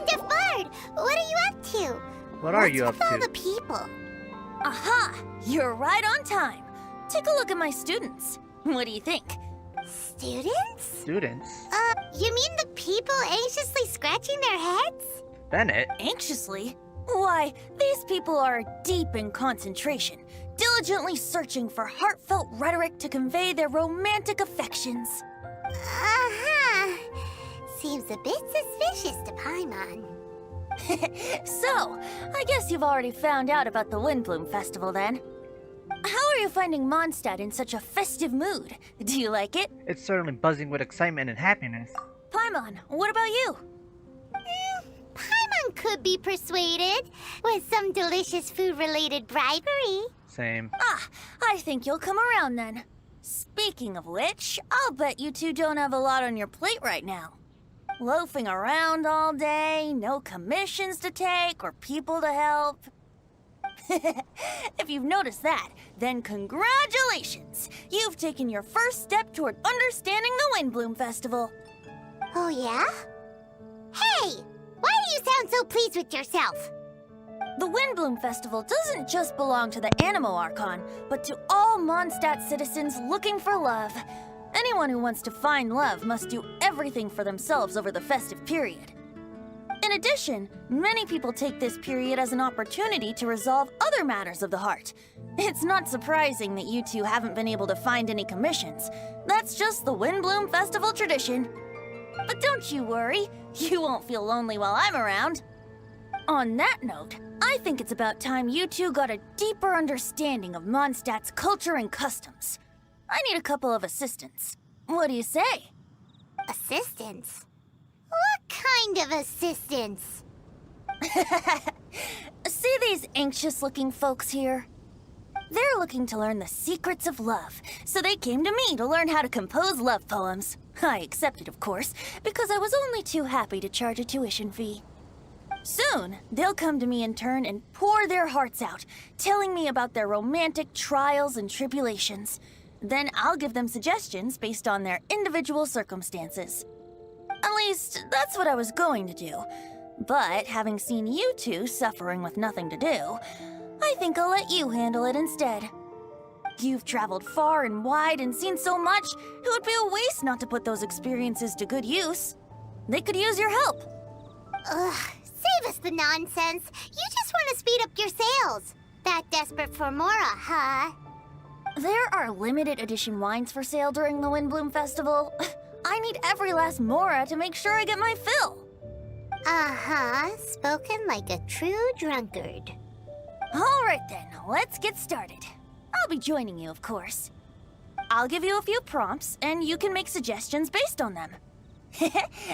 deaf bard! What are you up to? What are you up What's with all to? the people? Aha! You're right on time. Take a look at my students. What do you think? Students? Students? You mean the people anxiously scratching their heads? Bennett? Anxiously? Why, these people are deep in concentration, diligently searching for heartfelt rhetoric to convey their romantic affections. Uh-huh. Seems a bit suspicious to Paimon. So, I guess you've already found out about the Windblume Festival then. How are you finding Mondstadt in such a festive mood? Do you like it? It's certainly buzzing with excitement and happiness. Paimon, what about you? Paimon could be persuaded with some delicious food-related bribery. Same. Ah, I think you'll come around then. Speaking of which, I'll bet you two don't have a lot on your plate right now. Loafing around all day, no commissions to take or people to help. If you've noticed that, then congratulations! You've taken your first step toward understanding the Windblume Festival. Oh, yeah? Hey! Why do you sound so pleased with yourself? The Windblume Festival doesn't just belong to the Animo Archon, but to all Mondstadt citizens looking for love. Anyone who wants to find love must do everything for themselves over the festive period. In addition, many people take this period as an opportunity to resolve other matters of the heart. It's not surprising that you two haven't been able to find any commissions. That's just the Windblume Festival tradition. But don't you worry, you won't feel lonely while I'm around. On that note, I think it's about time you two got a deeper understanding of Mondstadt's culture and customs. I need a couple of assistants. What do you say? Assistance? What kind of assistance? See these anxious-looking folks here? They're looking to learn the secrets of love, so they came to me to learn how to compose love poems. I accepted, of course, because I was only too happy to charge a tuition fee. Soon, they'll come to me in turn and pour their hearts out, telling me about their romantic trials and tribulations. Then I'll give them suggestions based on their individual circumstances. At least, that's what I was going to do. But having seen you two suffering with nothing to do, I think I'll let you handle it instead. You've traveled far and wide and seen so much, it would be a waste not to put those experiences to good use. They could use your help. Ugh, save us the nonsense. You just want to speed up your sales. That desperate for Mora, huh? There are limited edition wines for sale during the Windblume Festival. I need every last Mora to make sure I get my fill. Uh-huh, spoken like a true drunkard. All right then, let's get started. I'll be joining you, of course. I'll give you a few prompts, and you can make suggestions based on them.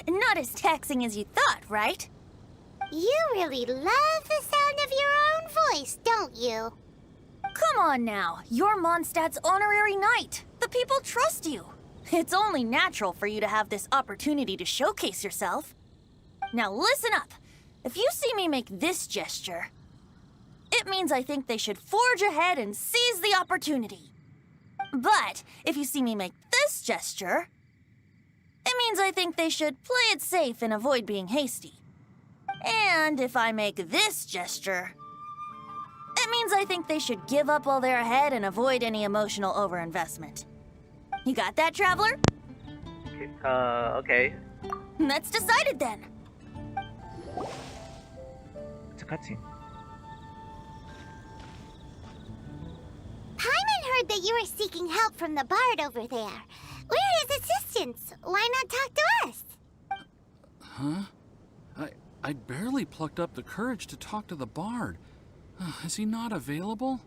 Not as taxing as you thought, right? You really love the sound of your own voice, don't you? Come on now, you're Mondstadt's honorary knight. The people trust you. It's only natural for you to have this opportunity to showcase yourself. Now listen up. If you see me make this gesture, it means I think they should forge ahead and seize the opportunity. But if you see me make this gesture, it means I think they should play it safe and avoid being hasty. And if I make this gesture, it means I think they should give up while they're ahead and avoid any emotional overinvestment. You got that, Traveler? Okay. That's decided then. It's a cutscene. Paimon heard that you were seeking help from the bard over there. Where is assistance? Why not talk to us? Huh? I barely plucked up the courage to talk to the bard. Is he not available?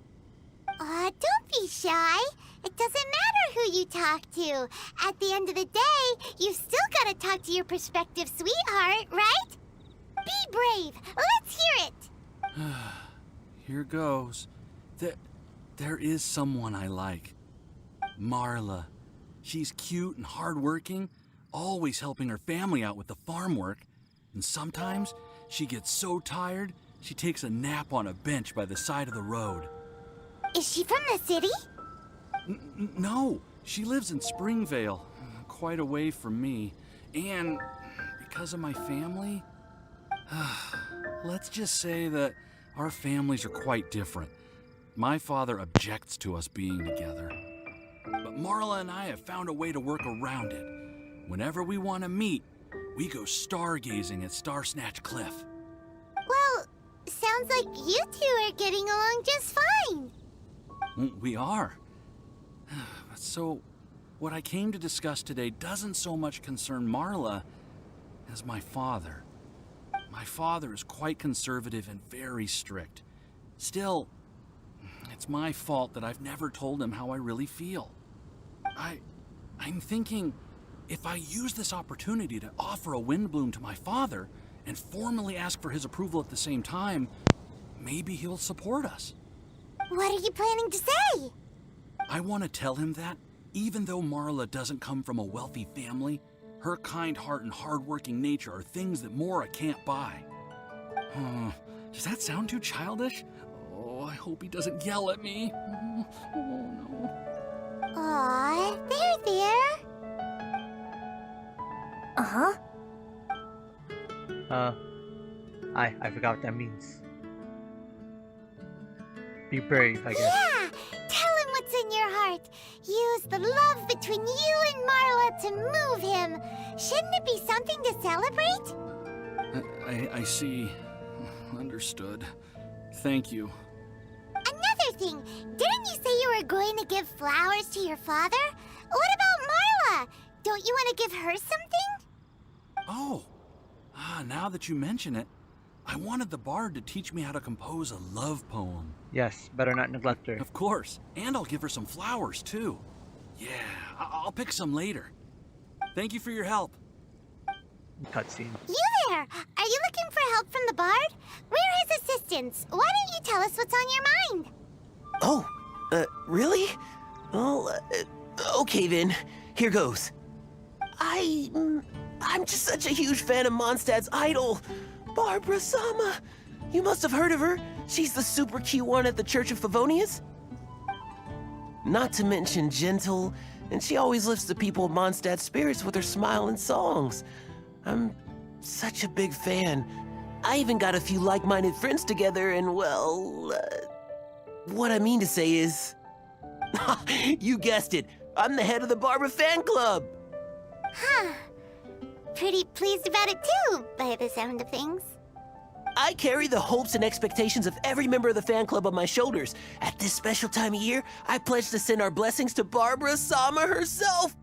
Don't be shy. It doesn't matter who you talk to. At the end of the day, you've still got to talk to your prospective sweetheart, right? Be brave. Let's hear it. Here goes. There is someone I like. Marla. She's cute and hardworking, always helping her family out with the farm work. And sometimes she gets so tired, she takes a nap on a bench by the side of the road. Is she from the city? No, she lives in Springvale, quite away from me. And because of my family, let's just say that our families are quite different. My father objects to us being together. But Marla and I have found a way to work around it. Whenever we want to meet, we go stargazing at Star Snatch Cliff. Well, sounds like you two are getting along just fine. We are. So, what I came to discuss today doesn't so much concern Marla as my father. My father is quite conservative and very strict. Still, it's my fault that I've never told him how I really feel. I'm thinking, if I use this opportunity to offer a Windblume to my father and formally ask for his approval at the same time, maybe he'll support us. What are you planning to say? I want to tell him that, even though Marla doesn't come from a wealthy family, her kind heart and hardworking nature are things that Mora can't buy. Does that sound too childish? Oh, I hope he doesn't yell at me. Oh, no. Aw, there. Uh-huh. I forgot what that means. Be brave, I guess. Yeah! Tell him what's in your heart. Use the love between you and Marla to move him. Shouldn't it be something to celebrate? I see. Understood. Thank you. Another thing, didn't you say you were going to give flowers to your father? What about Marla? Don't you want to give her something? Oh, now that you mention it, I wanted the bard to teach me how to compose a love poem. Yes, better not neglect her. Of course, and I'll give her some flowers, too. Yeah, I'll pick some later. Thank you for your help. Cutscene. You there! Are you looking for help from the bard? We're his assistants. Why don't you tell us what's on your mind? Oh, really? Well, okay then. Here goes. I'm just such a huge fan of Mondstadt's idol, Barbara Sama. You must have heard of her. She's the super cute one at the Church of Favonius. Not to mention gentle, and she always lifts the people of Mondstadt's spirits with her smile and songs. I'm such a big fan. I even got a few like-minded friends together, and well, what I mean to say is, you guessed it. I'm the head of the Barbara fan club. Huh. Pretty pleased about it too, by the sound of things. I carry the hopes and expectations of every member of the fan club on my shoulders. At this special time of year, I pledge to send our blessings to Barbara Sama herself.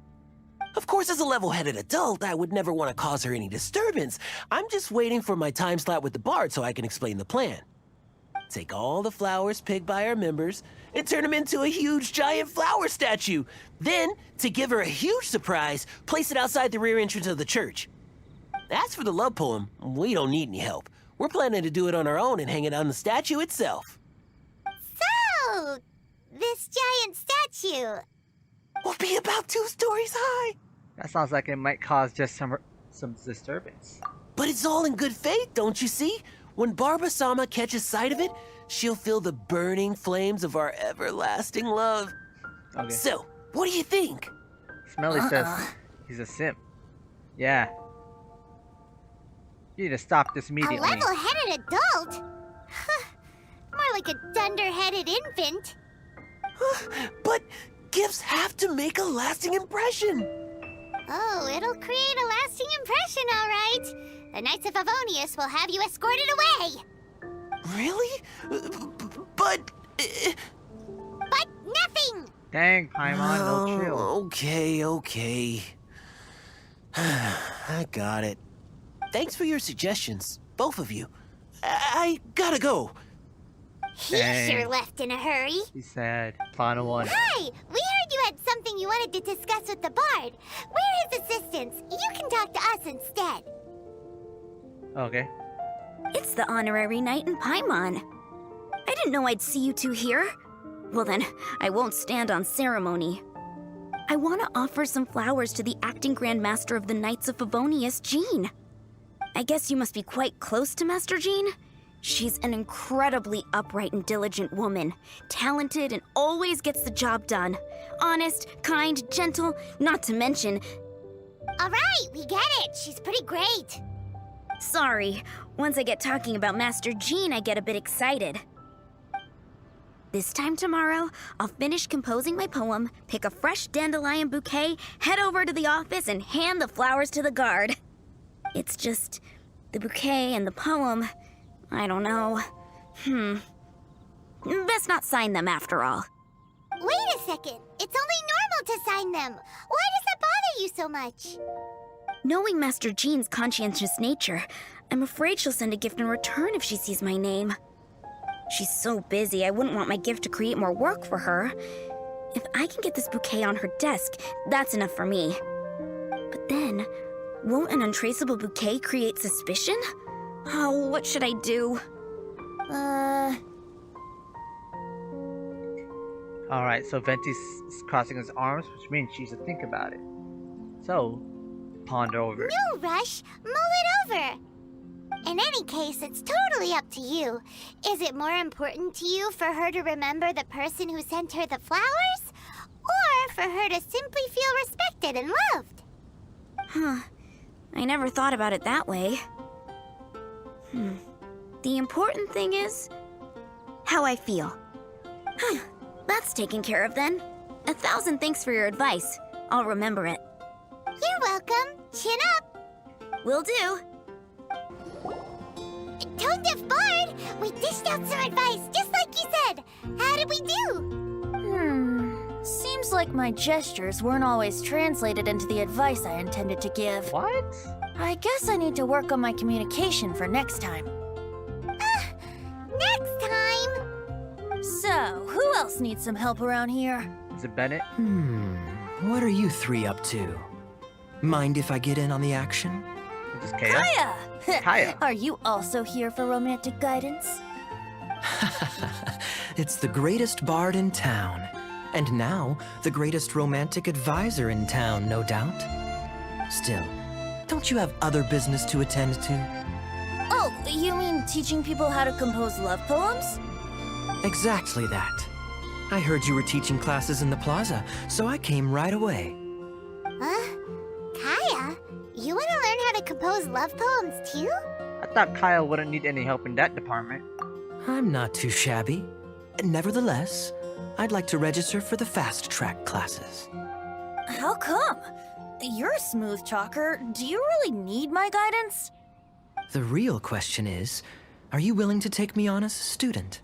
Of course, as a level-headed adult, I would never want to cause her any disturbance. I'm just waiting for my time slot with the bard so I can explain the plan. Take all the flowers picked by our members and turn them into a huge giant flower statue. Then, to give her a huge surprise, place it outside the rear entrance of the church. As for the love poem, we don't need any help. We're planning to do it on our own and hang it on the statue itself. So, this giant statue. Will be about 2 stories high. That sounds like it might cause just some disturbance. But it's all in good faith, don't you see? When Barbara Sama catches sight of it, she'll feel the burning flames of our everlasting love. Okay. So, what do you think? Smelly says he's a simp. Yeah. You need to stop this A immediately. level-headed adult? More like a dunder-headed infant. But gifts have to make a lasting impression. Oh, it'll create a lasting impression, all right. The Knights of Favonius will have you escorted away. Really? But... But nothing! Dang, Paimon, no chill. Okay. I got it. Thanks for your suggestions, both of you. I gotta go. He Dang. sure left in a hurry. He said, final one. Hi! We heard you had something you wanted to discuss with the bard. We're his assistants. You can talk to us instead. Okay. It's the honorary knight in Paimon. I didn't know I'd see you two here. Well then, I won't stand on ceremony. I want to offer some flowers to the acting Grand Master of the Knights of Favonius, Jean. I guess you must be quite close to Master Jean? She's an incredibly upright and diligent woman, talented and always gets the job done. Honest, kind, gentle, not to mention... All right, we get it. She's pretty great. Sorry, Once I get talking about Master Jean, I get a bit excited. This time tomorrow, I'll finish composing my poem, pick a fresh dandelion bouquet, head over to the office, and hand the flowers to the guard. It's just the bouquet and the poem. I don't know. Best not sign them after all. Wait a second. It's only normal to sign them. Why does that bother you so much? Knowing Master Jean's conscientious nature, I'm afraid she'll send a gift in return if she sees my name. She's so busy, I wouldn't want my gift to create more work for her. If I can get this bouquet on her desk, that's enough for me. But then, won't an untraceable bouquet create suspicion? Oh, what should I do? Alright, so Venti's crossing his arms, which means she should think about it. So, ponder over it. No rush. Mull it over. In any case, it's totally up to you. Is it more important to you for her to remember the person who sent her the flowers? Or for her to simply feel respected and loved? Huh. I never thought about it that way. The important thing is how I feel. That's taken care of then. 1,000 thanks for your advice. I'll remember it. You're welcome. Chin up. Will do. Tone Deaf Bard, we dished out some advice, just like you said. How did we do? Seems like my gestures weren't always translated into the advice I intended to give. What? I guess I need to work on my communication for next time. Next time. So, who else needs some help around here? Is it Bennett? What are you three up to? Mind if I get in on the action? Is this Kaya? Kaya! Kaya. Are you also here for romantic guidance? It's the greatest bard in town. And now, the greatest romantic advisor in town, no doubt. Still, don't you have other business to attend to? Oh, you mean teaching people how to compose love poems? Exactly that. I heard you were teaching classes in the plaza, so I came right away. Huh? Kaya, you want to learn how to compose love poems too? I thought Kaya wouldn't need any help in that department. I'm not too shabby. Nevertheless, I'd like to register for the fast-track classes. How come? You're a smooth talker. Do you really need my guidance? The real question is, are you willing to take me on as a student?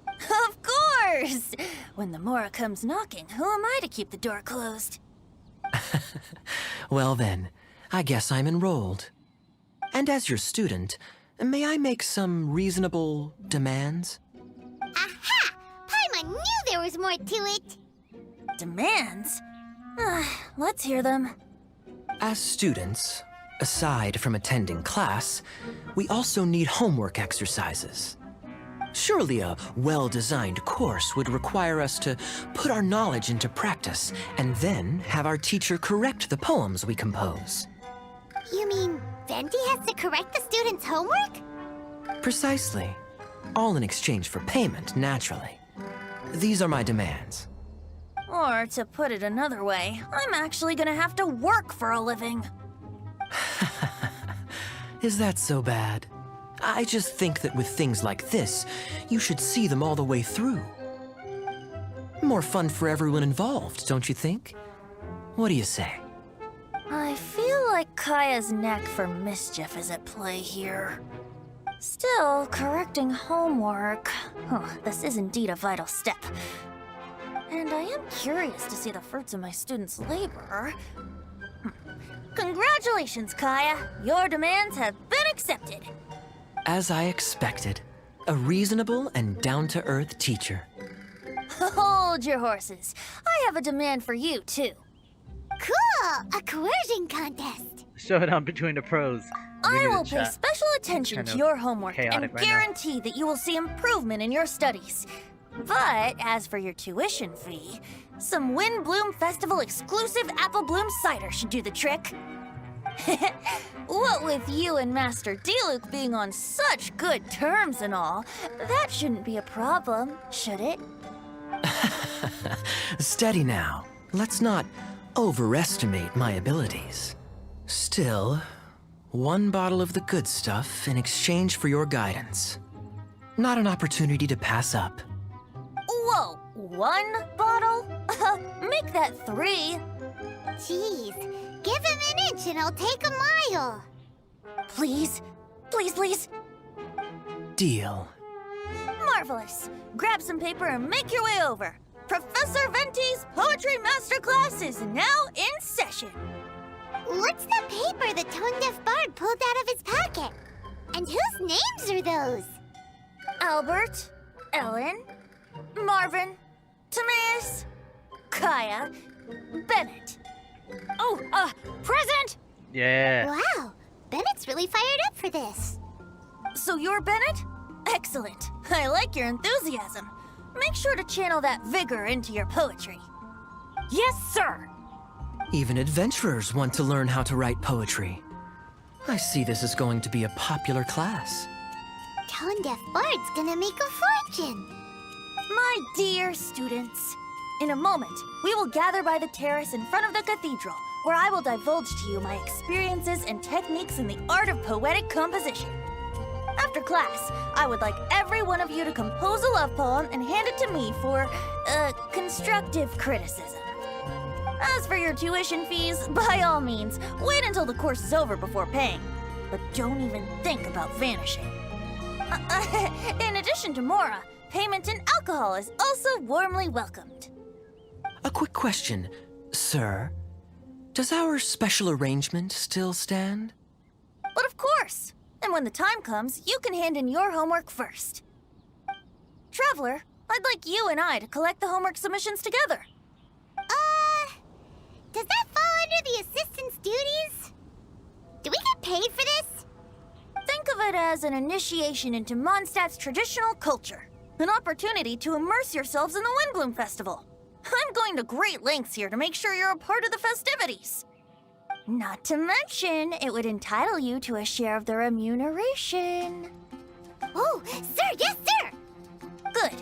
Of course! When the Mora comes knocking, who am I to keep the door closed? Well then, I guess I'm enrolled. And as your student, may I make some reasonable demands? Aha! Paimon knew there was more to it. Demands? Let's hear them. As students, aside from attending class, we also need homework exercises. Surely a well-designed course would require us to put our knowledge into practice and then have our teacher correct the poems we compose. You mean Venti has to correct the students' homework? Precisely. All in exchange for payment, naturally. These are my demands. Or, to put it another way, I'm actually gonna have to work for a living. Is that so bad? I just think that with things like this, you should see them all the way through. More fun for everyone involved, don't you think? What do you say? I feel like Kaya's knack for mischief is at play here. Still, correcting homework. This is indeed a vital step. And I am curious to see the fruits of my students' labor. Congratulations, Kaya! Your demands have been accepted. As I expected, a reasonable and down-to-earth teacher. Hold your horses. I have a demand for you, too. Cool! A coercion contest. Showdown between the pros. I Reading the will pay chat. special attention Kind to of your homework chaotic and right now. guarantee that you will see improvement in your studies. But as for your tuition fee, some Windblume Festival exclusive Apple Bloom cider should do the trick. What with you and Master D-Luke being on such good terms and all, that shouldn't be a problem, should it? Steady now. Let's not overestimate my abilities. Still, One bottle of the good stuff in exchange for your guidance. Not an opportunity to pass up. Whoa, 1 bottle? Make that 3. Jeez, give him an inch and I'll take a mile. Please, please, please. Deal. Marvelous. Grab some paper and make your way over. Professor Venti's Poetry Masterclass is now in session. What's the paper the tone-deaf bard pulled out of his pocket? And whose names are those? Albert, Ellen, Marvin, Timaeus, Kaya, Bennett. Oh, present! Yeah. Wow, Bennett's really fired up for this. So you're Bennett? Excellent. I like your enthusiasm. Make sure to channel that vigor into your poetry. Yes, sir! Even adventurers want to learn how to write poetry. I see this is going to be a popular class. Tone-deaf bard's gonna make a fortune. My dear students, in a moment, we will gather by the terrace in front of the cathedral, where I will divulge to you my experiences and techniques in the art of poetic composition. After class, I would like every one of you to compose a love poem and hand it to me for, constructive criticism. As for your tuition fees, by all means, wait until the course is over before paying. But don't even think about vanishing. In addition to Mora, payment in alcohol is also warmly welcomed. A quick question, sir. Does our special arrangement still stand? But of course! And when the time comes, you can hand in your homework first. Traveler, I'd like you and I to collect the homework submissions together. Does that fall under the assistant's duties? Do we get paid for this? Think of it as an initiation into Mondstadt's traditional culture. An opportunity to immerse yourselves in the Windblume Festival. I'm going to great lengths here to make sure you're a part of the festivities. Not to mention, it would entitle you to a share of the remuneration. Oh, sir, yes, sir! Good.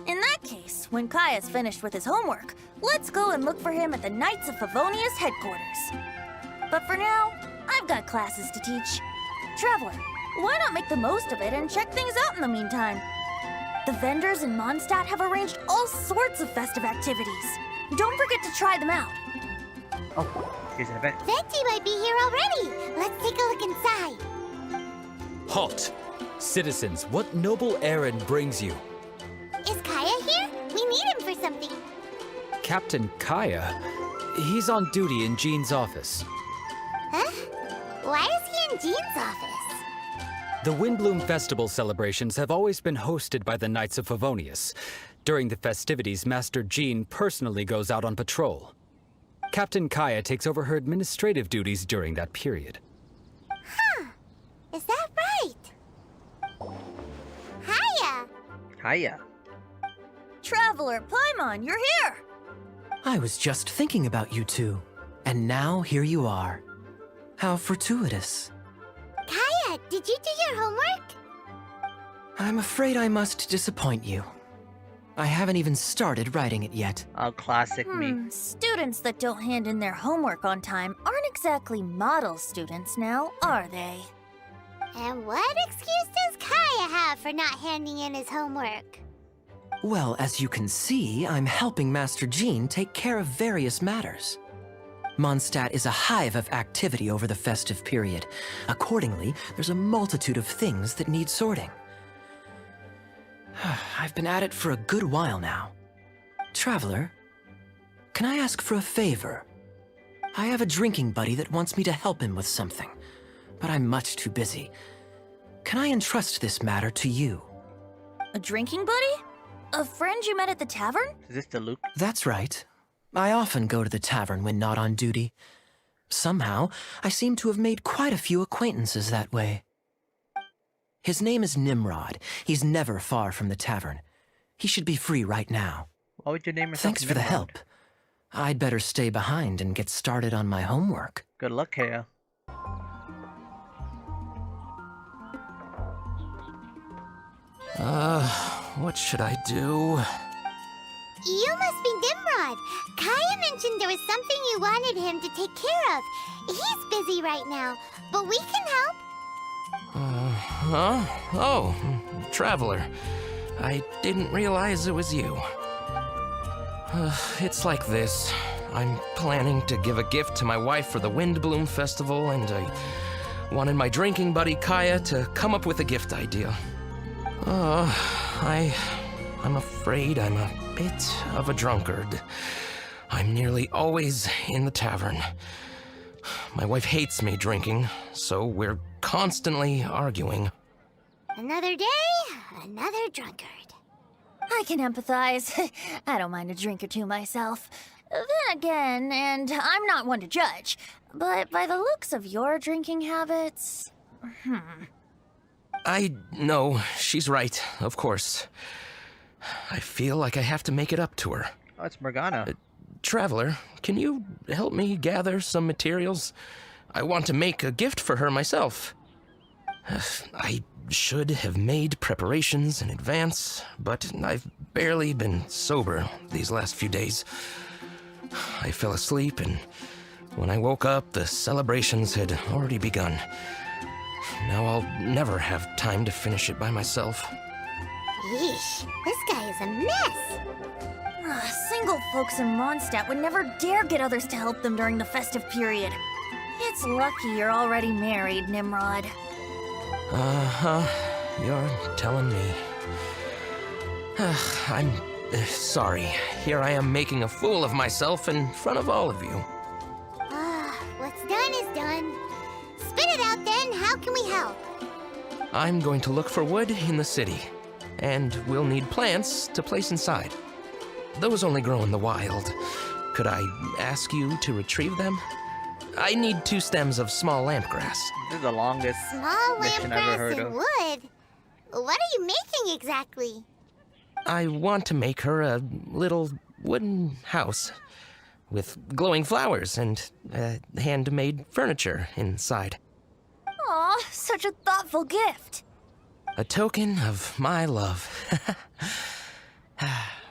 In that case, when Kaya's finished with his homework, let's go and look for him at the Knights of Favonius headquarters. But for now, I've got classes to teach. Traveler, why not make the most of it and check things out in the meantime? The vendors in Mondstadt have arranged all sorts of festive activities. Don't forget to try them out. Oh, here's an event. Venti might be here already. Let's take a look inside. Halt! Citizens, what noble errand brings you? Is Kaya here? We need him for something. Captain Kaya? He's on duty in Jean's office. Huh? Why is he in Jean's office? The Windblume Festival celebrations have always been hosted by the Knights of Favonius. During the festivities, Master Jean personally goes out on patrol. Captain Kaya takes over her administrative duties during that period. Huh. Is that right? Hiya! Hiya. Traveler, Paimon, you're here! I was just thinking about you two, and now here you are. How fortuitous. Kaya, did you do your homework? I'm afraid I must disappoint you. I haven't even started writing it yet. Oh, classic me. Students that don't hand in their homework on time aren't exactly model students now, are they? And what excuse does Kaya have for not handing in his homework? Well, as you can see, I'm helping Master Jean take care of various matters. Mondstadt is a hive of activity over the festive period. Accordingly, there's a multitude of things that need sorting. I've been at it for a good while now. Traveler, can I ask for a favor? I have a drinking buddy that wants me to help him with something, but I'm much too busy. Can I entrust this matter to you? A drinking buddy? A friend you met at the tavern? Is this the Luke? That's right. I often go to the tavern when not on duty. Somehow, I seem to have made quite a few acquaintances that way. His name is Nimrod. He's never far from the tavern. He should be free right now. Why would you name yourself Thanks for the Nimrod? help. I'd better stay behind and get started on my homework. Good luck, Kaya. What should I do? You must be Nimrod. Kaya mentioned there was something you wanted him to take care of. He's busy right now, but we can help. Oh, Traveler. I didn't realize it was you. It's like this. I'm planning to give a gift to my wife for the Windblume Festival, and I wanted my drinking buddy Kaya to come up with a gift idea. I'm afraid I'm a bit of a drunkard. I'm nearly always in the tavern. My wife hates me drinking, so we're constantly arguing. Another day, another drunkard. I can empathize. I don't mind a drink or two myself. Then again, and I'm not one to judge, but by the looks of your drinking habits... I know, she's right, of course. I feel like I have to make it up to her. Oh, it's Morgana. Traveler, can you help me gather some materials? I want to make a gift for her myself. I should have made preparations in advance, but I've barely been sober these last few days. I fell asleep, and when I woke up, the celebrations had already begun. Now I'll never have time to finish it by myself. Yeesh, this guy is a mess. Single folks in Mondstadt would never dare get others to help them during the festive period. It's lucky you're already married, Nimrod. You're telling me. I'm sorry. Here I am making a fool of myself in front of all of you. What's done is done. Spit it out then, how can we help? I'm going to look for wood in the city, and we'll need plants to place inside. Those only grow in the wild. Could I ask you to retrieve them? I need 2 stems of small lampgrass. This is the longest Small mission I've ever lampgrass heard and of. wood? What are you making exactly? I want to make her a little wooden house with glowing flowers and handmade furniture inside. Aw, such a thoughtful gift. A token of my love.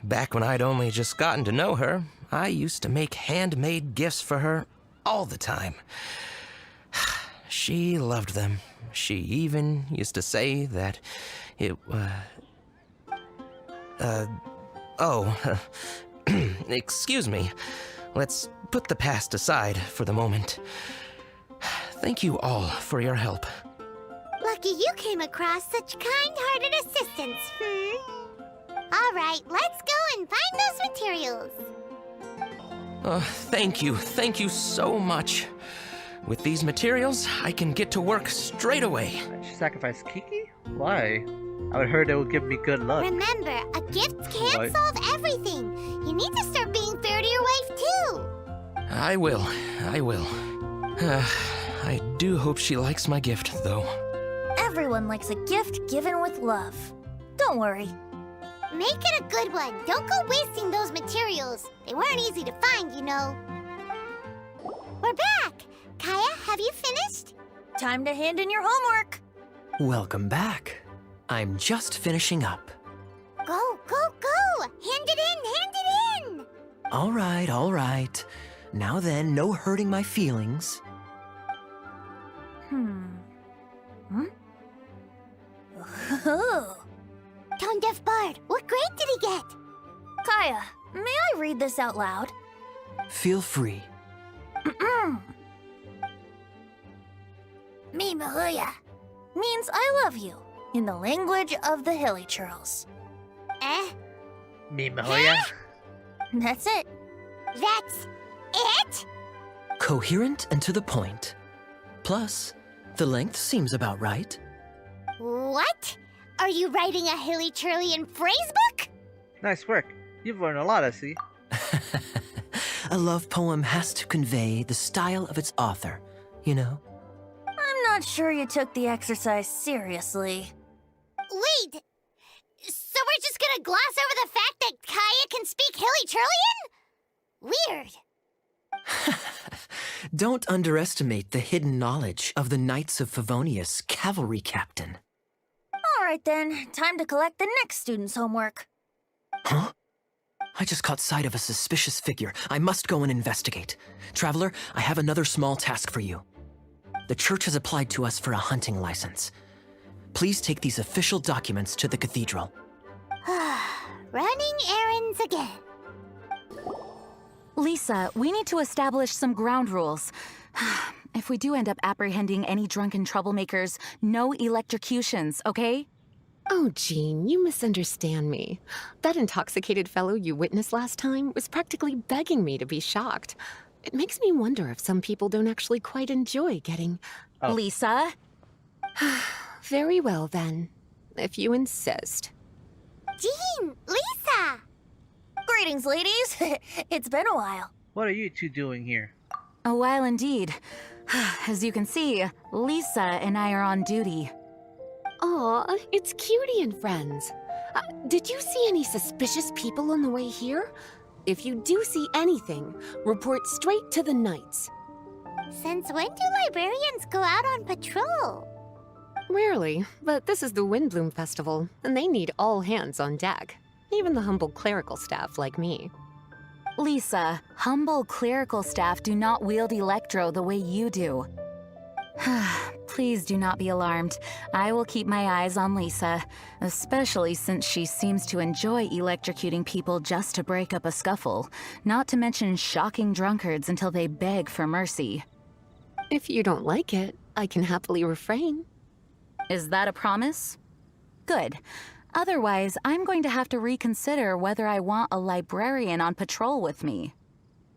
Back when I'd only just gotten to know her, I used to make handmade gifts for her all the time. She loved them. She even used to say that it, excuse me. Let's put the past aside for the moment. Thank you all for your help. Lucky you came across such kind-hearted assistance, All right, let's go and find those materials. Thank you so much. With these materials, I can get to work straight away. She sacrificed Kiki? Why? I would heard it would give me good luck. Remember, a gift can't What? solve everything. You need to start being fair to your wife, too. I will. I do hope she likes my gift, though. Everyone likes a gift given with love. Don't worry. Make it a good one. Don't go wasting those materials. They weren't easy to find, you know. We're back. Kaya, have you finished? Time to hand in your homework. Welcome back. I'm just finishing up. Go, go, go! Hand it in! All right. Now then, no hurting my feelings. Oh. Tone Deaf Bard, what grade did he get? Kaya, may I read this out loud? Feel free. Me Mahuya means I love you in the language of the Hilly Churls. Me Mahoya? That's it. That's it? Coherent and to the point. Plus, the length seems about right. What? Are you writing a Hilly Churlian phrase book? Nice work. You've learned a lot, I see. A love poem has to convey the style of its author, you know? I'm not sure you took the exercise seriously. Wait! So we're just gonna gloss over the fact that Kaya can speak Hilly Churlian? Weird. Don't underestimate the hidden knowledge of the Knights of Favonius cavalry captain. All right then, time to collect the next student's homework. Huh? I just caught sight of a suspicious figure. I must go and investigate. Traveler, I have another small task for you. The church has applied to us for a hunting license. Please take these official documents to the cathedral. Running errands again. Lisa, we need to establish some ground rules. If we do end up apprehending any drunken troublemakers, no electrocutions, okay? Oh, Jean, you misunderstand me. That intoxicated fellow you witnessed last time was practically begging me to be shocked. It makes me wonder if some people don't actually quite enjoy getting... Oh. Lisa? Very well, then. If you insist. Jean, Lisa! Greetings, ladies. It's been a while. What are you two doing here? A while indeed. As you can see, Lisa and I are on duty. Aw, it's Cutie and friends. Did you see any suspicious people on the way here? If you do see anything, report straight to the Knights. Since when do librarians go out on patrol? Rarely, but this is the Windblume Festival, and they need all hands on deck. Even the humble clerical staff like me. Lisa, humble clerical staff do not wield electro the way you do. Please do not be alarmed. I will keep my eyes on Lisa, especially since she seems to enjoy electrocuting people just to break up a scuffle, not to mention shocking drunkards until they beg for mercy. If you don't like it, I can happily refrain. Is that a promise? Good. Otherwise, I'm going to have to reconsider whether I want a librarian on patrol with me.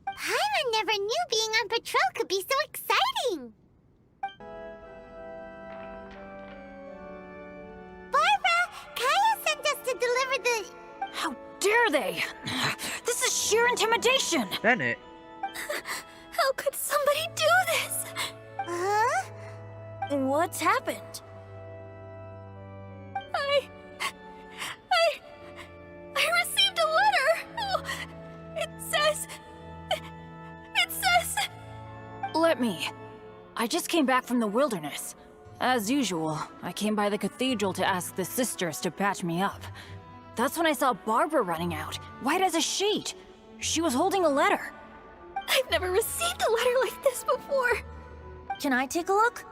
Paimon never knew being on patrol could be so exciting! Barbara, Kaya sent us to deliver the... How dare they? This is sheer intimidation. Bennett? How could somebody do this? Huh? What's happened? I received a letter. Oh, it says... Let me. I just came back from the wilderness. As usual, I came by the cathedral to ask the sisters to patch me up. That's when I saw Barbara running out, white as a sheet. She was holding a letter. I've never received a letter like this before. Can I take a look?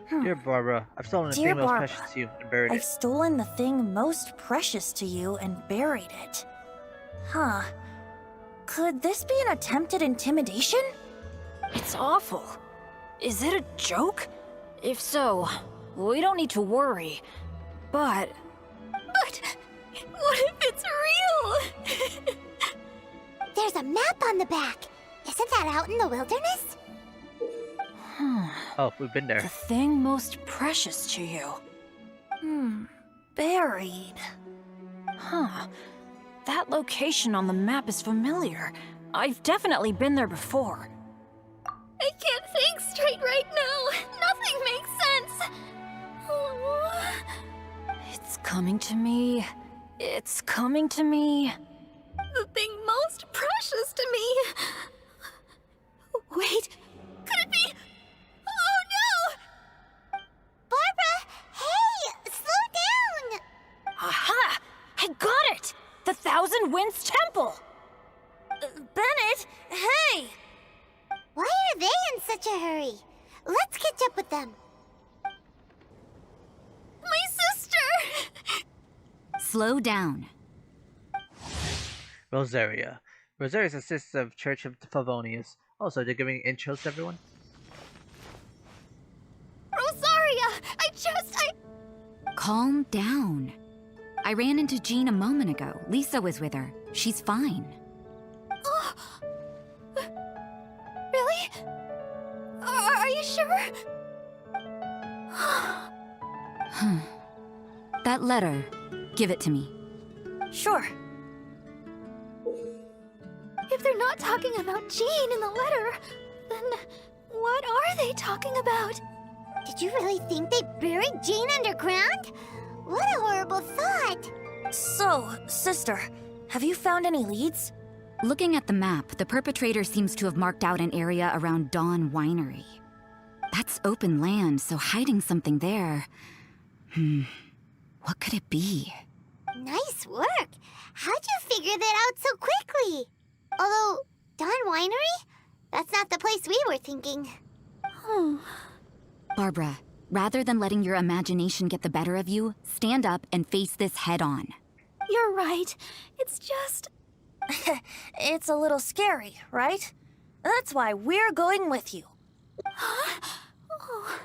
Dear Barbara, I've stolen the Dear thing most Barbara, precious to you and buried I've it. stolen the thing most precious to you and buried it. Huh. Could this be an attempted intimidation? It's awful. Is it a joke? If so, we don't need to worry. But But what if it's real? There's a map on the back. Isn't that out in the wilderness? Oh, we've been there. the thing most precious to you. Buried. Huh. That location on the map is familiar. I've definitely been there before. I can't think straight right now. Nothing makes sense. Oh. It's coming to me. It's coming to me. The thing most precious to me. Wait, could it be? Oh no! Barbara, hey, slow down! Aha! I got it! The Thousand Winds Temple! Bennett, hey! Why are they in such a hurry? Let's catch up with them. My sister! Slow down. Rosaria. Rosaria is a sister of Church of Favonius. Also, they're giving intros to everyone. Rosaria! Calm down. I ran into Jean a moment ago. Lisa was with her. She's fine. Oh. Really? Are you sure? That letter. Give it to me. Sure. If they're not talking about Jean in the letter, then what are they talking about? Did you really think they buried Jean underground? What a horrible thought! So, sister, have you found any leads? Looking at the map, the perpetrator seems to have marked out an area around Dawn Winery. That's open land, so hiding something there... What could it be? Nice work. How'd you figure that out so quickly? Although, Dawn Winery? That's not the place we were thinking. Barbara, rather than letting your imagination get the better of you, stand up and face this head on. You're right. It's just... It's a little scary, right? That's why we're going with you. Oh,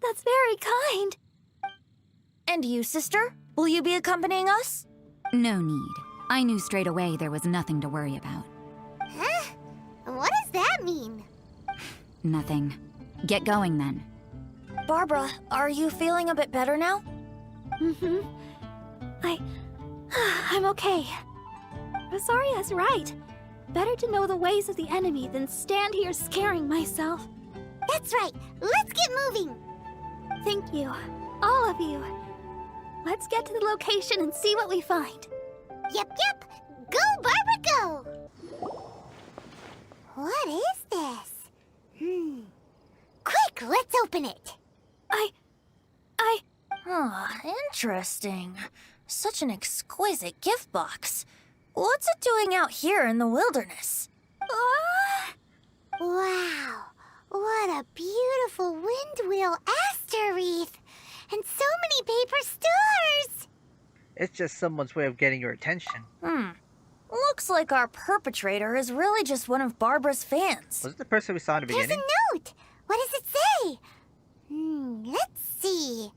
that's very kind. And you, sister? Will you be accompanying us? No need. I knew straight away there was nothing to worry about. Huh? What does that mean? Nothing. Get going then. Barbara, are you feeling a bit better now? Mm-hmm. I'm okay. Rosaria's right. Better to know the ways of the enemy than stand here scaring myself. That's right. Let's get moving. Thank you. All of you. Let's get to the location and see what we find. Yep. Go, Barbara, go! What is this? Quick, let's open it. Interesting. Such an exquisite gift box. What's it doing out here in the wilderness? Wow, what a beautiful windwheel aster wreath. And so many paper stars. It's just someone's way of getting your attention. Looks like our perpetrator is really just one of Barbara's fans. Was it the person we saw in the beginning? There's a note. What does it say? Let's see.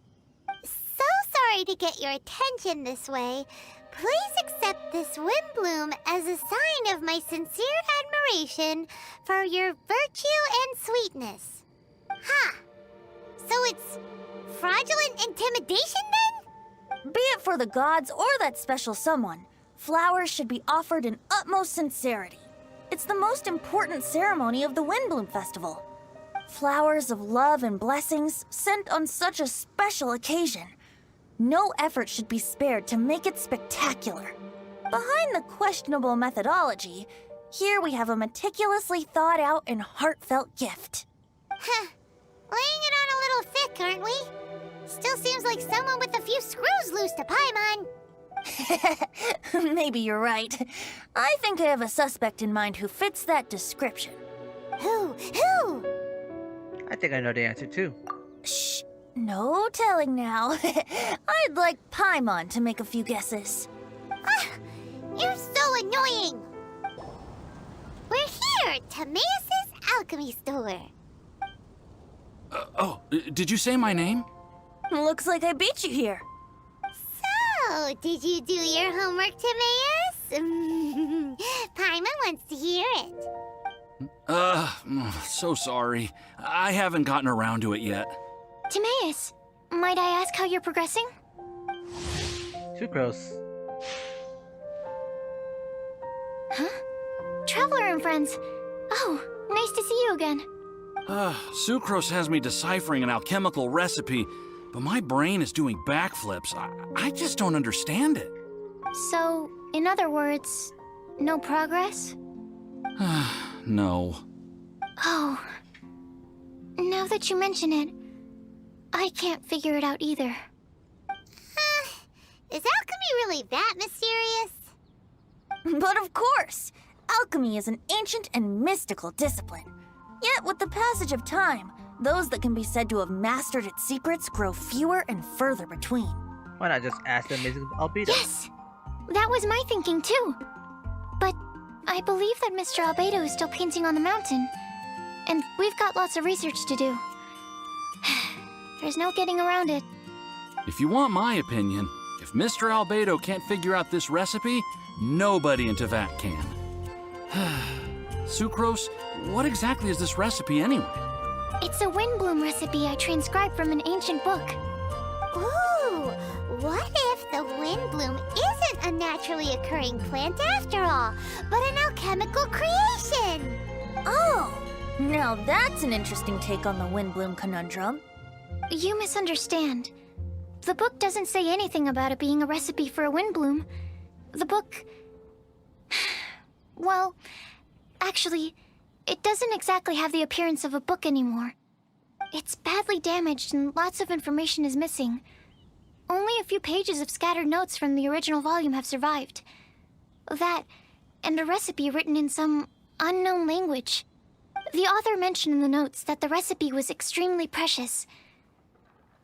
So sorry to get your attention this way. Please accept this Windblume as a sign of my sincere admiration for your virtue and sweetness. So it's fraudulent intimidation then? Be it for the gods or that special someone, flowers should be offered in utmost sincerity. It's the most important ceremony of the Windblume Festival. Flowers of love and blessings sent on such a special occasion. No effort should be spared to make it spectacular. Behind the questionable methodology, here we have a meticulously thought out and heartfelt gift. Laying it on a little thick, aren't we? Still seems like someone with a few screws loose to Paimon. Maybe you're right. I think I have a suspect in mind who fits that description. Who? I think I know the answer too. Shh. No telling now. I'd like Paimon to make a few guesses. You're so annoying. We're here at Timaeus' alchemy store. Did you say my name? Looks like I beat you here. So, did you do your homework, Timaeus? Paimon wants to hear it. So sorry. I haven't gotten around to it yet. Timaeus, might I ask how you're progressing? Sucrose. Huh? Traveler and friends. Oh, nice to see you again. Sucrose has me deciphering an alchemical recipe, but my brain is doing backflips. I just don't understand it. So, in other words, no progress? No. Oh. Now that you mention it, I can't figure it out either. Is alchemy really that mysterious? But of course! Alchemy is an ancient and mystical discipline. Yet with the passage of time, those that can be said to have mastered its secrets grow fewer and further between. Why not just ask the amazing Albedo? Yes! That was my thinking too. But I believe that Mr. Albedo is still painting on the mountain. And we've got lots of research to do. There's no getting around it. If you want my opinion, if Mr. Albedo can't figure out this recipe, nobody in Teyvat can. Sucrose, what exactly is this recipe anyway? It's a Windblume recipe I transcribed from an ancient book. Ooh, what if the Windblume isn't a naturally occurring plant after all, but an alchemical creation? Oh, now that's an interesting take on the Windblume conundrum. You misunderstand. The book doesn't say anything about it being a recipe for a Windblume. The book... Well, actually, it doesn't exactly have the appearance of a book anymore. It's badly damaged and lots of information is missing. only a few pages of scattered notes from the original volume have survived. That, and a recipe written in some unknown language. The author mentioned in the notes that the recipe was extremely precious.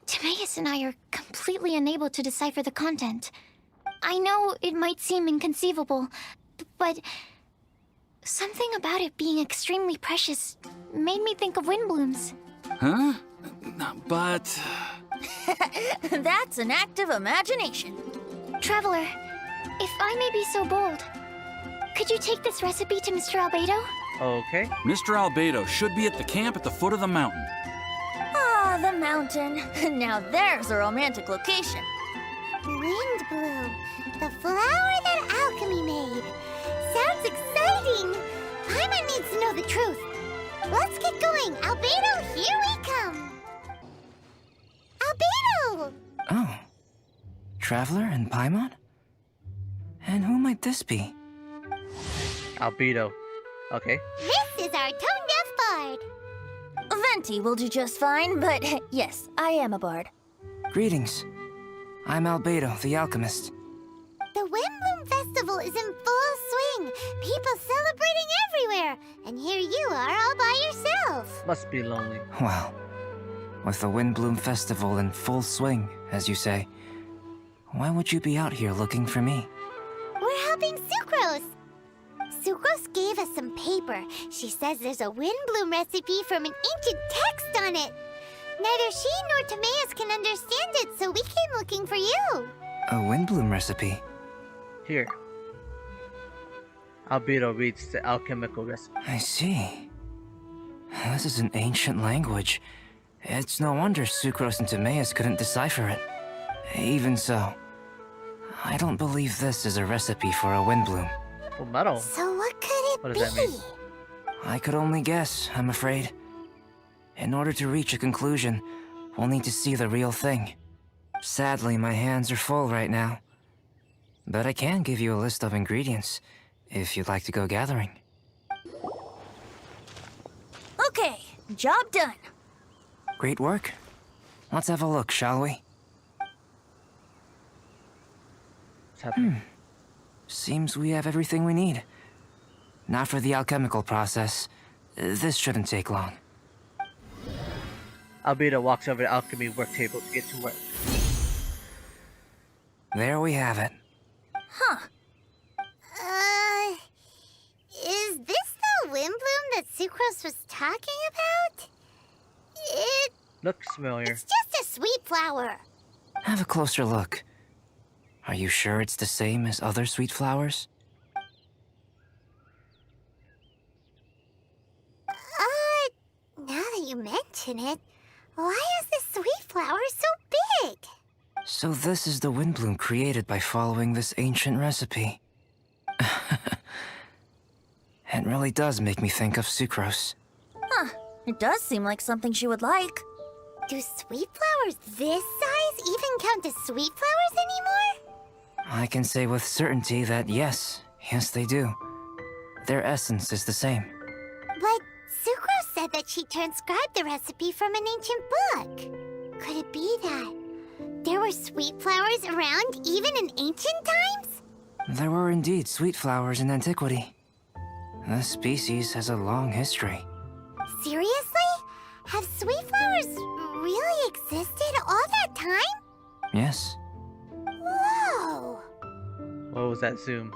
Timaeus and I are completely unable to decipher the content. I know it might seem inconceivable, but something about it being extremely precious made me think of Windblume's. Huh? But... That's an act of imagination. Traveler, if I may be so bold, could you take this recipe to Mr. Albedo? Okay. Mr. Albedo should be at the camp at the foot of the mountain. Ah, the mountain. Now there's a romantic location. Windblume, the flower that alchemy made. Sounds exciting. Paimon needs to know the truth. Let's get going. Albedo, here we come. Albedo! Oh. Traveler and Paimon? And who might this be? Albedo. Okay. This is our tone-deaf bard. Venti will do just fine, but yes, I am a bard. Greetings. I'm Albedo, the alchemist. The Windblume Festival is in full swing. People celebrating everywhere. And here you are all by yourself. Must be lonely. Well, with the Windblume Festival in full swing, as you say, why would you be out here looking for me? We're helping Sucrose. Sucrose gave us some paper. She says there's a Windblume recipe from an ancient text on it. Neither she nor Timaeus can understand it, so we came looking for you. A Windblume recipe? Here. Albedo reads the alchemical recipe. I see. This is an ancient language. It's no wonder Sucrose and Timaeus couldn't decipher it. Even so, I don't believe this is a recipe for a Windblume. Oh, metal. So what could it What be? does that mean? I could only guess, I'm afraid. In order to reach a conclusion, we'll need to see the real thing. Sadly, my hands are full right now. But I can give you a list of ingredients, if you'd like to go gathering. Okay, job done. Great work. Let's have a look, shall we? What's happening? Seems we have everything we need. Now for the alchemical process. This shouldn't take long. Albedo walks over to the alchemy work table to get to work. There we have it. Huh. Is this the Windblume that Sucrose was talking about? Looks familiar. It's just a sweet flower. Have a closer look. Are you sure it's the same as other sweet flowers? Now that you mention it, why is this sweet flower so big? So this is the Windblume created by following this ancient recipe. It really does make me think of Sucrose. Huh. It does seem like something she would like. Do sweet flowers this size even count as sweet flowers anymore? I can say with certainty that yes, they do. Their essence is the same. But Sucrose said that she transcribed the recipe from an ancient book. Could it be that there were sweet flowers around even in ancient times? There were indeed sweet flowers in antiquity. This species has a long history. Seriously? Have sweet flowers really existed all that time? Yes. Whoa! What was that zoom?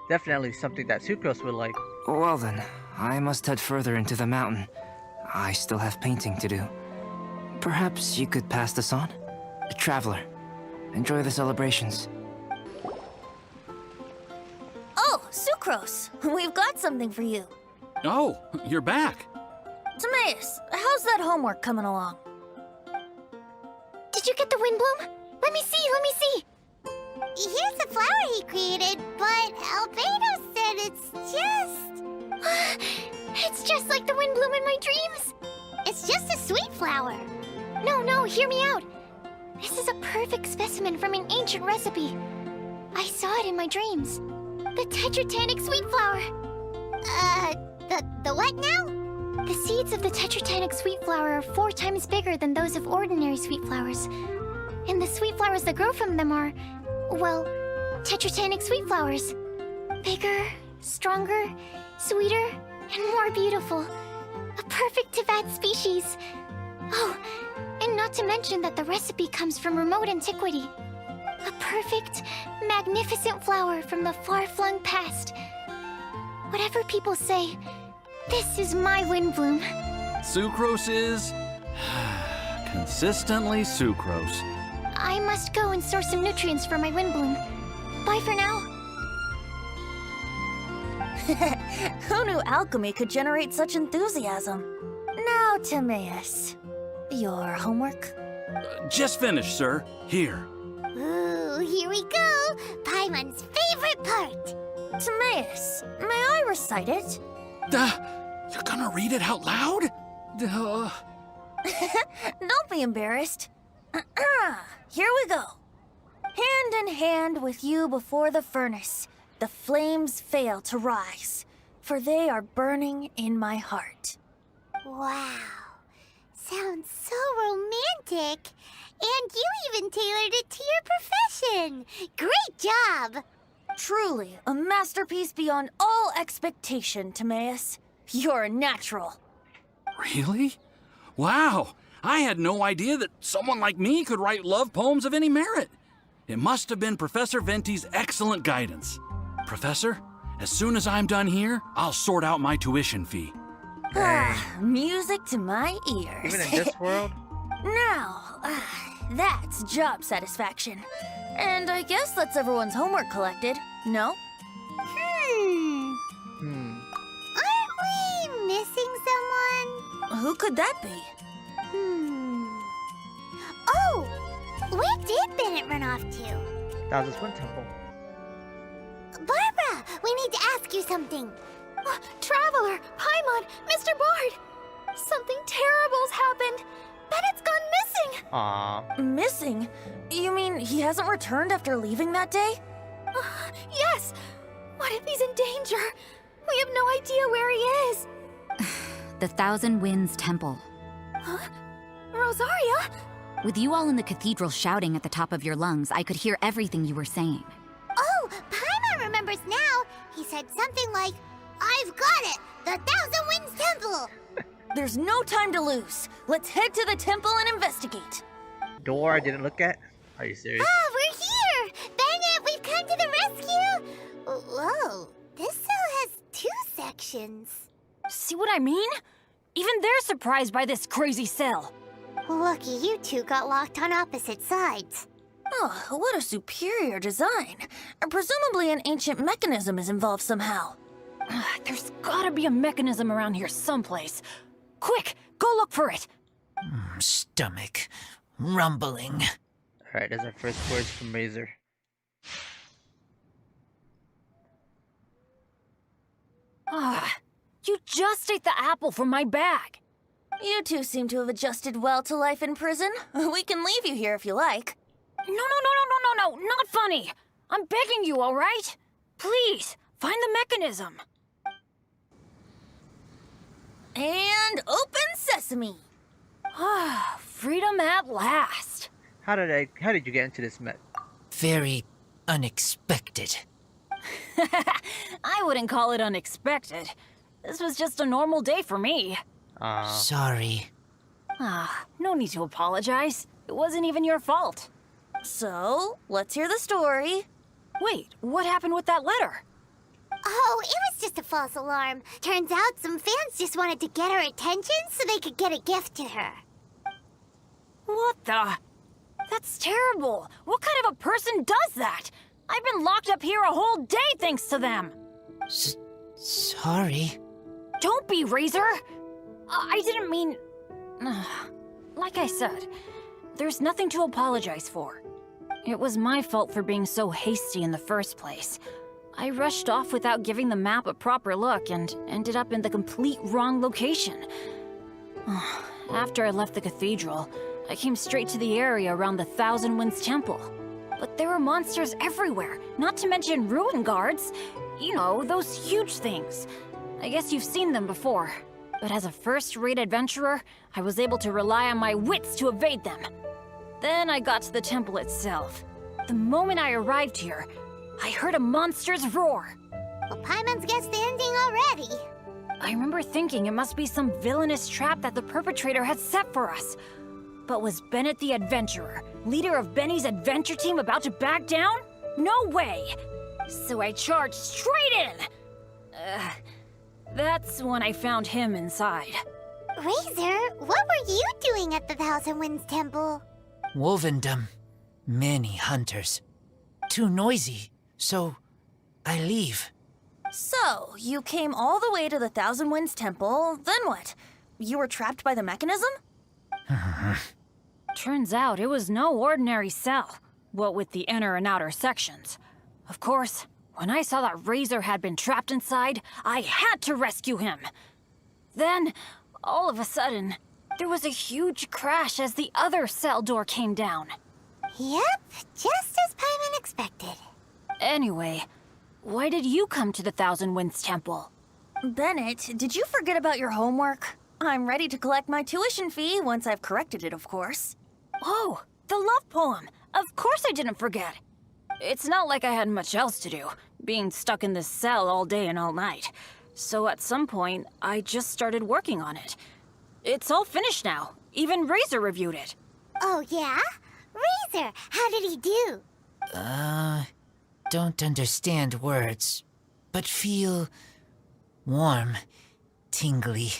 Definitely something that Sucrose would like. Well then, I must head further into the mountain. I still have painting to do. Perhaps you could pass this on? Traveler, enjoy the celebrations. Oh, Sucrose, we've got something for you. Oh, you're back. Timaeus, how's that homework coming along? Did you get the Windblume? Let me see, let me see. Here's the flower he created, but Albedo said it's just... It's just like the Windblume in my dreams. It's just a sweet flower. No, hear me out. This is a perfect specimen from an ancient recipe. I saw it in my dreams. The Tetratanic sweet flower. The what now? The seeds of the Tetratanic sweet flower are 4 times bigger than those of ordinary sweet flowers. And the sweet flowers that grow from them are, well, tetratanic sweet flowers. Bigger, stronger, sweeter, and more beautiful. A perfect Teyvat species. Oh, and not to mention that the recipe comes from remote antiquity. A perfect, magnificent flower from the far-flung past. Whatever people say, this is my Windblume. Sucrose is... consistently sucrose. I must go and source some nutrients for my Windblume. Bye for now. Who knew alchemy could generate such enthusiasm? Now, Timaeus, your homework? Just finished, sir. Here. Ooh, here we go! Paimon's favorite part! Timaeus, may I recite it? You're gonna read it out loud? Don't be embarrassed. Here we go. Hand in hand with you before the furnace, the flames fail to rise, for they are burning in my heart. Wow. Sounds so romantic. And you even tailored it to your profession. Great job! Truly, a masterpiece beyond all expectation, Timaeus. You're a natural. Really? Wow! I had no idea that someone like me could write love poems of any merit. It must have been Professor Venti's excellent guidance. Professor, as soon as I'm done here, I'll sort out my tuition fee. Music to my ears. Even in this world? Now, that's job satisfaction. And I guess that's everyone's homework collected, no? Aren't we missing someone? Who could that be? Oh! Where did Bennett run off to? That was this one temple. Barbara, we need to ask you something. Traveler, Paimon, Mr. Bard! Something terrible's happened! Bennett's gone missing! Aww. Missing? You mean he hasn't returned after leaving that day? Yes! What if he's in danger? We have no idea where he is! The Thousand Winds Temple. Huh? Rosaria? With you all in the cathedral shouting at the top of your lungs, I could hear everything you were saying. Oh, Paimon remembers now. He said something like, I've got it! The Thousand Winds Temple! There's no time to lose. Let's head to the temple and investigate. Door I didn't look at? Are you serious? Ah, we're here! Bennett, we've come to the rescue! Whoa, this cell has 2 sections. See what I mean? Even they're surprised by this crazy cell. Lucky you two got locked on opposite sides. Oh, what a superior design. Presumably an ancient mechanism is involved somehow. There's gotta be a mechanism around here someplace. Quick, go look for it. Stomach rumbling. Alright, that's our first words from Razor. You just ate the apple from my bag. You two seem to have adjusted well to life in prison. We can leave you here if you like. No, not funny. I'm begging you, all right? Please, find the mechanism. And open sesame. Freedom at last. How did you get into this Very unexpected. I wouldn't call it unexpected. This was just a normal day for me. Sorry. No need to apologize. It wasn't even your fault. So, let's hear the story. Wait, what happened with that letter? Oh, it was just a false alarm. Turns out some fans just wanted to get her attention so they could get a gift to her. What the? That's terrible. What kind of a person does that? I've been locked up here a whole day thanks to them. Sorry. Don't be, Razor. I didn't mean... Like I said, there's nothing to apologize for. It was my fault for being so hasty in the first place. I rushed off without giving the map a proper look and ended up in the complete wrong location. After I left the cathedral, I came straight to the area around the Thousand Winds Temple. But there were monsters everywhere, not to mention ruin guards. You know, those huge things. I guess you've seen them before. But as a first-rate adventurer, I was able to rely on my wits to evade them. Then I got to the temple itself. The moment I arrived here, I heard a monster's roar. Well, Paimon's guessed the ending already. I remember thinking it must be some villainous trap that the perpetrator had set for us. But was Bennett the adventurer, leader of Benny's adventure team, about to back down? No way! So I charged straight in! That's when I found him inside. Razor, what were you doing at the Thousand Winds Temple? Wolvendom. Many hunters. Too noisy, so I leave. So, you came all the way to the Thousand Winds Temple, then what? You were trapped by the mechanism? Turns out it was no ordinary cell, what with the inner and outer sections. Of course, when I saw that Razor had been trapped inside, I had to rescue him. Then, all of a sudden, there was a huge crash as the other cell door came down. Yep, just as Paimon expected. Anyway, why did you come to the Thousand Winds Temple? Bennett, did you forget about your homework? I'm ready to collect my tuition fee once I've corrected it, of course. Oh, the love poem! Of course I didn't forget! It's not like I had much else to do, being stuck in this cell all day and all night. So at some point, I just started working on it. It's all finished now. Even Razor reviewed it. Oh, yeah? Razor, how did he do? Don't understand words, but feel warm, tingly,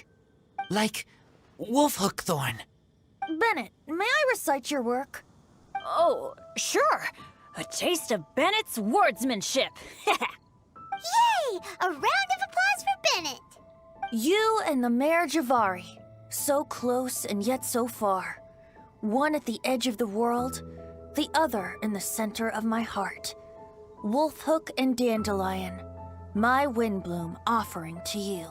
like wolfhook thorn. Bennett, may I recite your work? Oh, sure. A taste of Bennett's wordsmanship. Yay! A round of applause for Bennett! You and the Mare Javari, so close and yet so far. One at the edge of the world, the other in the center of my heart. Wolfhook and Dandelion, my Windblume offering to you.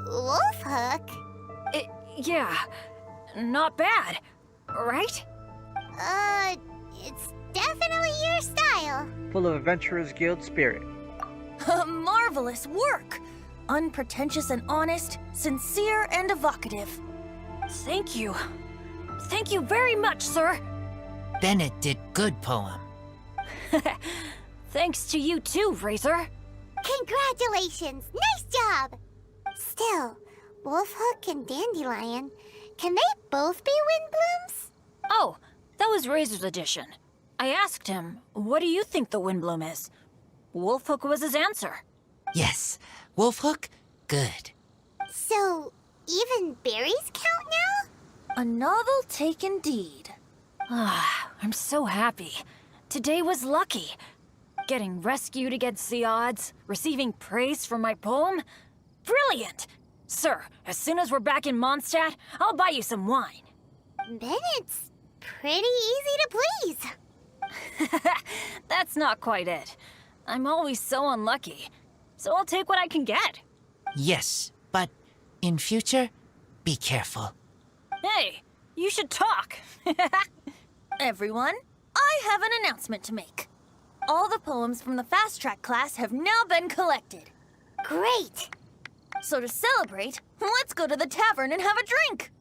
Wolfhook? Yeah, not bad, right? It's definitely your style. Full of Adventurers Guild spirit. Marvelous work! Unpretentious and honest, sincere and evocative. Thank you. Thank you very much, sir. Bennett did good poem. Thanks to you too, Razor. Congratulations! Nice job! Still, Wolfhook and Dandelion, can they both be Windblooms? Oh, that was Razor's edition. I asked him, what do you think the Windblume is? Wolfhook was his answer. Yes, Wolfhook, good. So, even berries count now? A novel take indeed. I'm so happy. Today was lucky. Getting rescued against the odds, receiving praise for my poem. Brilliant! Sir, as soon as we're back in Mondstadt, I'll buy you some wine. Bennett's pretty easy to please. That's not quite it. I'm always so unlucky, so I'll take what I can get. Yes, but in future, be careful. Hey, you should talk. Everyone, I have an announcement to make. All the poems from the Fast Track class have now been collected. Great! So to celebrate, let's go to the tavern and have a drink.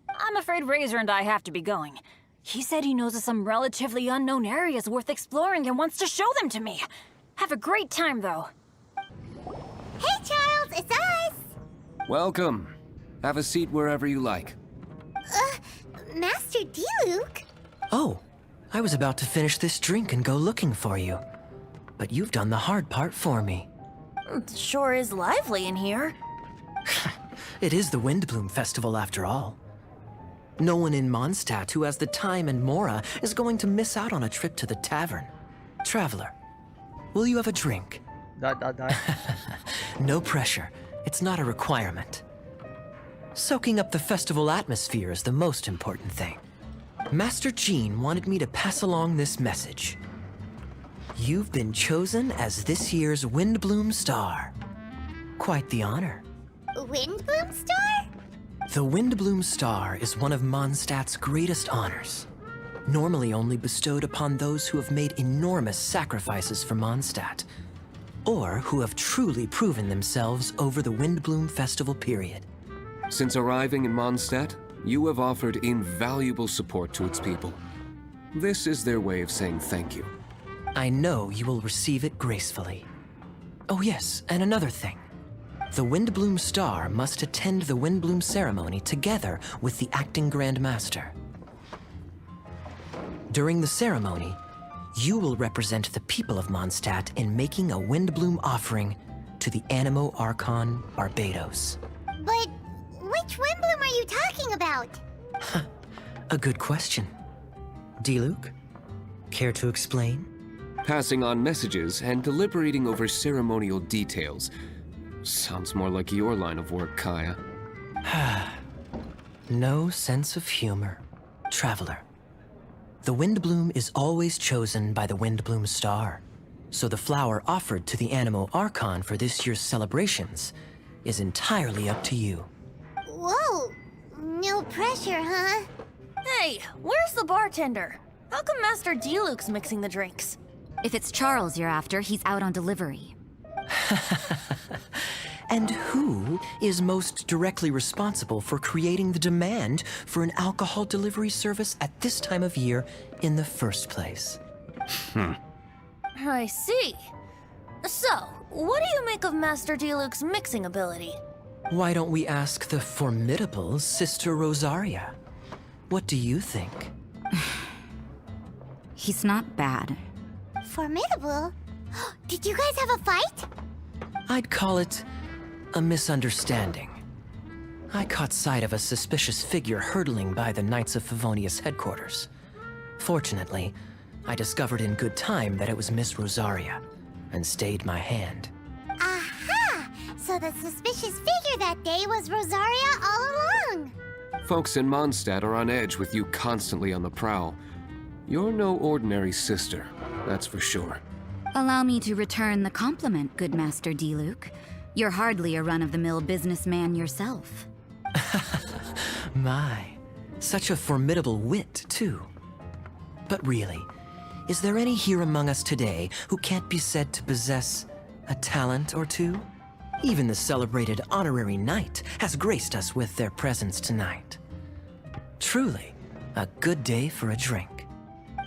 I'm afraid Razor and I have to be going. He said he knows of some relatively unknown areas worth exploring and wants to show them to me. Have a great time, though. Hey, Charles, it's us! Welcome. Have a seat wherever you like. Master Diluc? Oh, I was about to finish this drink and go looking for you. But you've done the hard part for me. It sure is lively in here. It is the Windblume Festival after all. No one in Mondstadt who has the time and mora is going to miss out on a trip to the tavern. Traveler, will you have a drink? No pressure. It's not a requirement. Soaking up the festival atmosphere is the most important thing. Master Jean wanted me to pass along this message. You've been chosen as this year's Windblume Star. Quite the honor. Windblume Star? The Windblume Star is one of Mondstadt's greatest honors. Normally only bestowed upon those who have made enormous sacrifices for Mondstadt, or who have truly proven themselves over the Windblume Festival period. Since arriving in Mondstadt, You have offered invaluable support to its people. This is their way of saying thank you. I know you will receive it gracefully. Oh yes, and another thing. The Windblume Star must attend the Windblume ceremony together with the acting Grand Master. During the ceremony, you will represent the people of Mondstadt in making a Windblume offering to the Animo Archon Barbados. But which Windblume are you talking about? A good question. Diluc, care to explain? Passing on messages and deliberating over ceremonial details. Sounds more like your line of work, Kaya. No sense of humor. Traveler. The Windblume is always chosen by the Windblume Star, so the flower offered to the Animo Archon for this year's celebrations is entirely up to you. Whoa! No pressure, huh? Hey, where's the bartender? How come Master Diluc's mixing the drinks? If it's Charles you're after, he's out on delivery. And who is most directly responsible for creating the demand for an alcohol delivery service at this time of year in the first place? I see. So, what do you make of Master Diluc's mixing ability? Why don't we ask the formidable Sister Rosaria? What do you think? He's not bad. Formidable? Did you guys have a fight? I'd call it a misunderstanding. I caught sight of a suspicious figure hurtling by the Knights of Favonius headquarters. Fortunately, I discovered in good time that it was Miss Rosaria, and stayed my hand. Aha! So the suspicious figure that day was Rosaria all along! Folks in Mondstadt are on edge with you constantly on the prowl. You're no ordinary sister, that's for sure. Allow me to return the compliment, good Master Diluc. You're hardly a run-of-the-mill businessman yourself. My, such a formidable wit, too. But really, is there any here among us today who can't be said to possess a talent or two? Even the celebrated honorary knight has graced us with their presence tonight. Truly, a good day for a drink.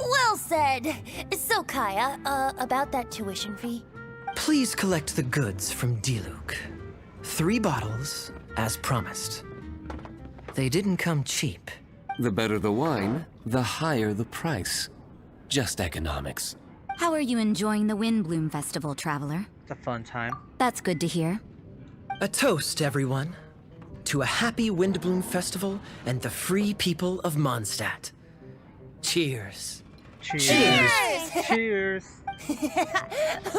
Well said. So, Kaya, about that tuition fee? Please collect the goods from Diluc. 3 bottles, as promised. They didn't come cheap. The better the wine, the higher the price. Just economics. How are you enjoying the Windblume Festival, Traveler? It's a fun time. That's good to hear. A toast, everyone, to a happy Windblume Festival and the free people of Mondstadt. Cheers. Cheers. Cheers.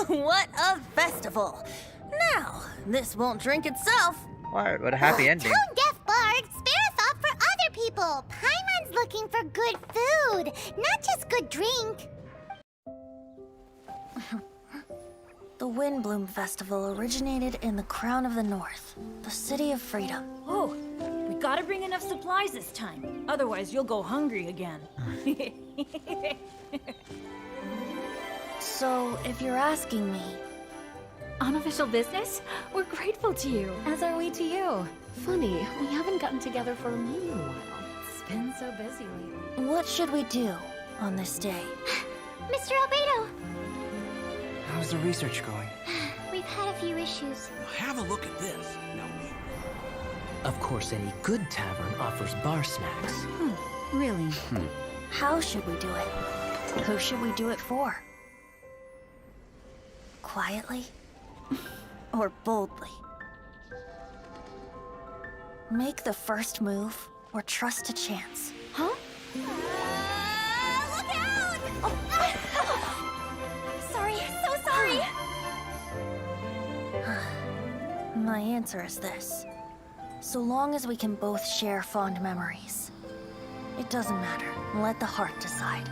What a festival. Now, this won't drink itself. What a happy ending. Tone-deaf bard, spare a thought for other people. Paimon's looking for good food, not just good drink. The Windblume Festival originated in the Crown of the North, the City of Freedom. Oh, we gotta bring enough supplies this time. Otherwise, you'll go hungry again. So, if you're asking me... Unofficial business? We're grateful to you. As are we to you. Funny, we haven't gotten together for a little while. It's been so busy lately. What should we do on this day? Mr. Albedo, How's the research going? we've had a few issues. Have a look at this. Of course, any good tavern offers bar snacks. Really? How should we do it? Who should we do it for? Quietly? Or boldly? Make the first move, or trust a chance. Huh? Look out! Sorry, so sorry! My answer is this. So long as we can both share fond memories. It doesn't matter. Let the heart decide.